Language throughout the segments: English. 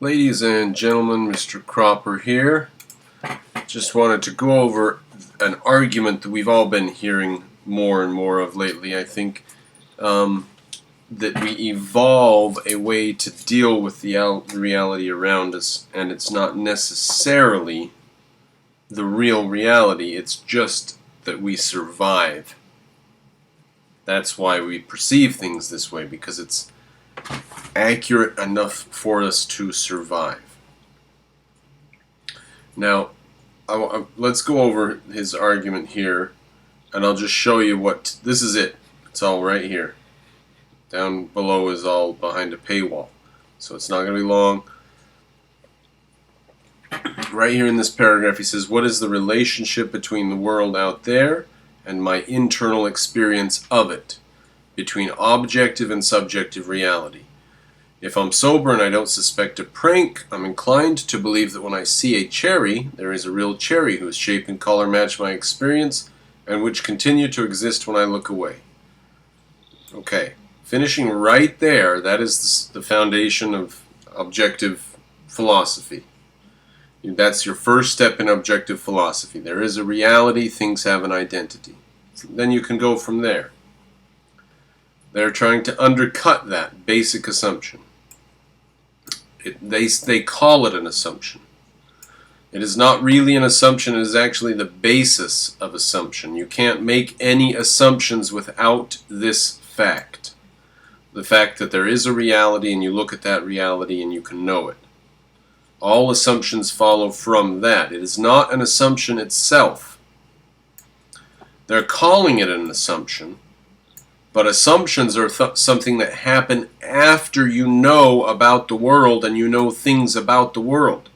Ladies and gentlemen, Mr. Cropper here. Just wanted to go over an argument that we've all been hearing more and more of lately. I think that we evolve a way to deal with the reality around us, and it's not necessarily the real reality, it's just that we survive. That's why we perceive things this way, because it's accurate enough for us to survive. Now, let's go over his argument here, and I'll just show you what this is. It's all right here. Down below is all behind a paywall, so it's not going to be long. Right here in this paragraph, he says, what is the relationship between the world out there and my internal experience of it, between objective and subjective reality? If I'm sober and I don't suspect a prank, I'm inclined to believe that when I see a cherry, there is a real cherry whose shape and color match my experience and which continue to exist when I look away. Okay, finishing right there, that is the foundation of objective philosophy. That's your first step in objective philosophy. There is a reality, things have an identity. Then you can go from there. They're trying to undercut that basic assumption. They call it an assumption. It is not really an assumption, it is actually the basis of assumption. You can't make any assumptions without this fact. The fact that there is a reality and you look at that reality and you can know it. All assumptions follow from that. It is not an assumption itself. They're calling it an assumption, but assumptions are something that happen after you know about the world and you know things about the world.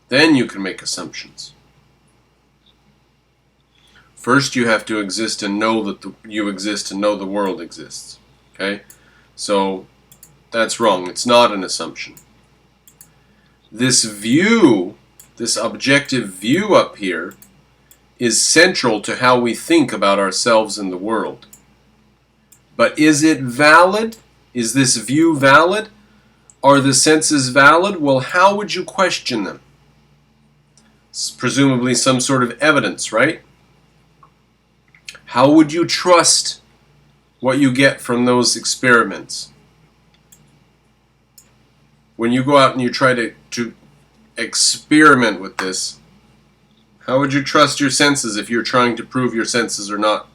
Then you can make assumptions. First you have to exist and know that you exist and know the world exists. Okay? So that's wrong. It's not an assumption. This view, this objective view up here, is central to how we think about ourselves and the world. But is it valid? Is this view valid? Are the senses valid? Well, how would you question them? It's presumably some sort of evidence, right? How would you trust what you get from those experiments? When you go out and you try to experiment with this, how would you trust your senses if you're trying to prove your senses are not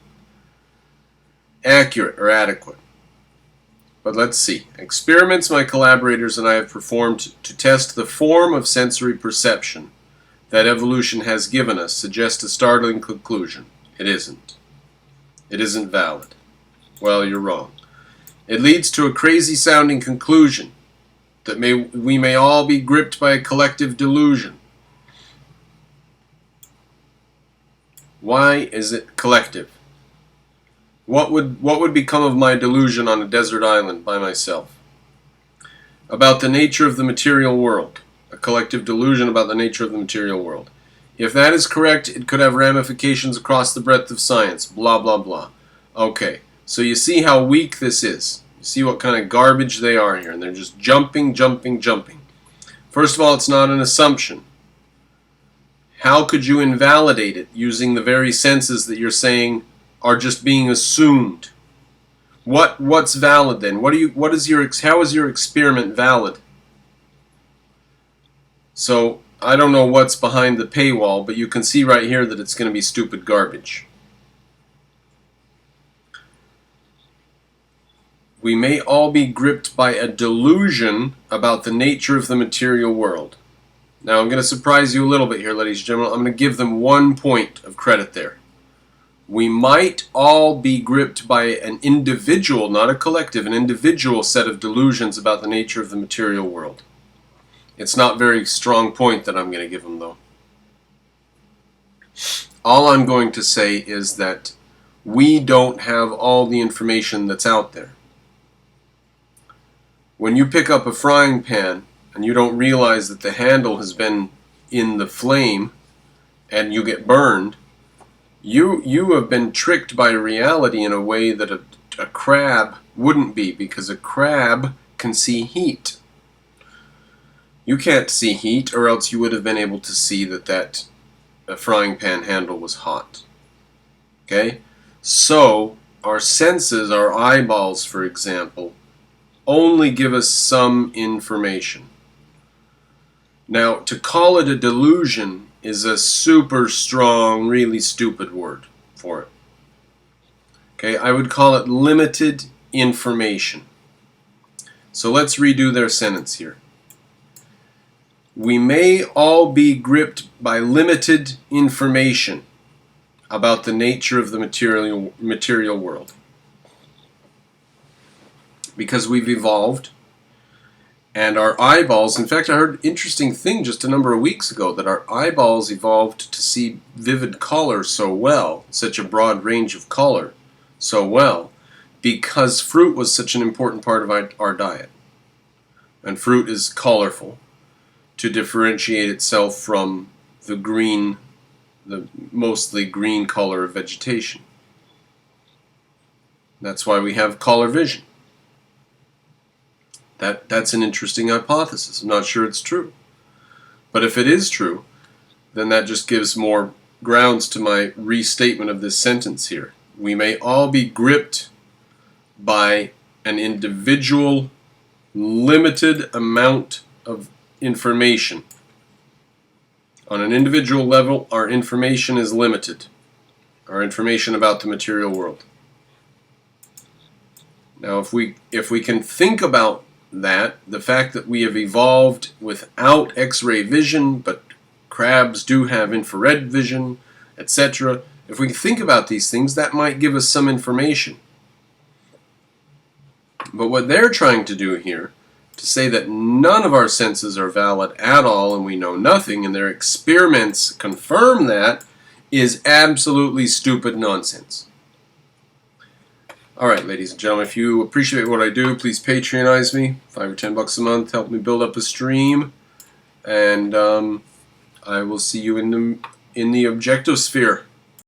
accurate or adequate? But let's see. Experiments my collaborators and I have performed to test the form of sensory perception that evolution has given us suggest a startling conclusion. It isn't. It isn't valid. Well, you're wrong. It leads to a crazy sounding conclusion that we may all be gripped by a collective delusion. Why is it collective? What would become of my delusion on a desert island by myself? About the nature of the material world. A collective delusion about the nature of the material world. If that is correct, it could have ramifications across the breadth of science. Blah, blah, blah. Okay, so you see how weak this is. You see what kind of garbage they are here, and they're just jumping, jumping, jumping. First of all, it's not an assumption. How could you invalidate it using the very senses that you're saying are just being assumed? What's valid then? How is your experiment valid? So I don't know what's behind the paywall, but you can see right here that it's going to be stupid garbage. We may all be gripped by a delusion about the nature of the material world. Now I'm going to surprise you a little bit here, ladies and gentlemen. I'm going to give them 1 point of credit there. We might all be gripped by an individual, not a collective, an individual set of delusions about the nature of the material world. It's not a very strong point that I'm going to give them, though. All I'm going to say is that we don't have all the information that's out there. When you pick up a frying pan and you don't realize that the handle has been in the flame and you get burned, you have been tricked by reality in a way that a crab wouldn't be, because a crab can see heat. You can't see heat, or else you would have been able to see that frying pan handle was hot. Okay? So, our senses, our eyeballs, for example, only give us some information. Now, to call it a delusion is a super strong, really stupid word for it. Okay, I would call it limited information. So let's redo their sentence here. We may all be gripped by limited information about the nature of the material world. Because we've evolved, and our eyeballs, in fact, I heard an interesting thing just a number of weeks ago, that our eyeballs evolved to see vivid color so well, such a broad range of color so well, because fruit was such an important part of our diet. And fruit is colorful to differentiate itself from the mostly green color of vegetation. That's why we have color vision. That's an interesting hypothesis. I'm not sure it's true. But if it is true, then that just gives more grounds to my restatement of this sentence here. We may all be gripped by an individual, limited amount of information. On an individual level, our information is limited. Our information about the material world. Now, if we can think about that, the fact that we have evolved without X-ray vision, but crabs do have infrared vision, etc. If we think about these things, that might give us some information. But what they're trying to do here, to say that none of our senses are valid at all and we know nothing, and their experiments confirm that, is absolutely stupid nonsense. Alright, ladies and gentlemen, if you appreciate what I do, please Patreonize me, $5 or $10 a month, help me build up a stream, and I will see you in the objective sphere.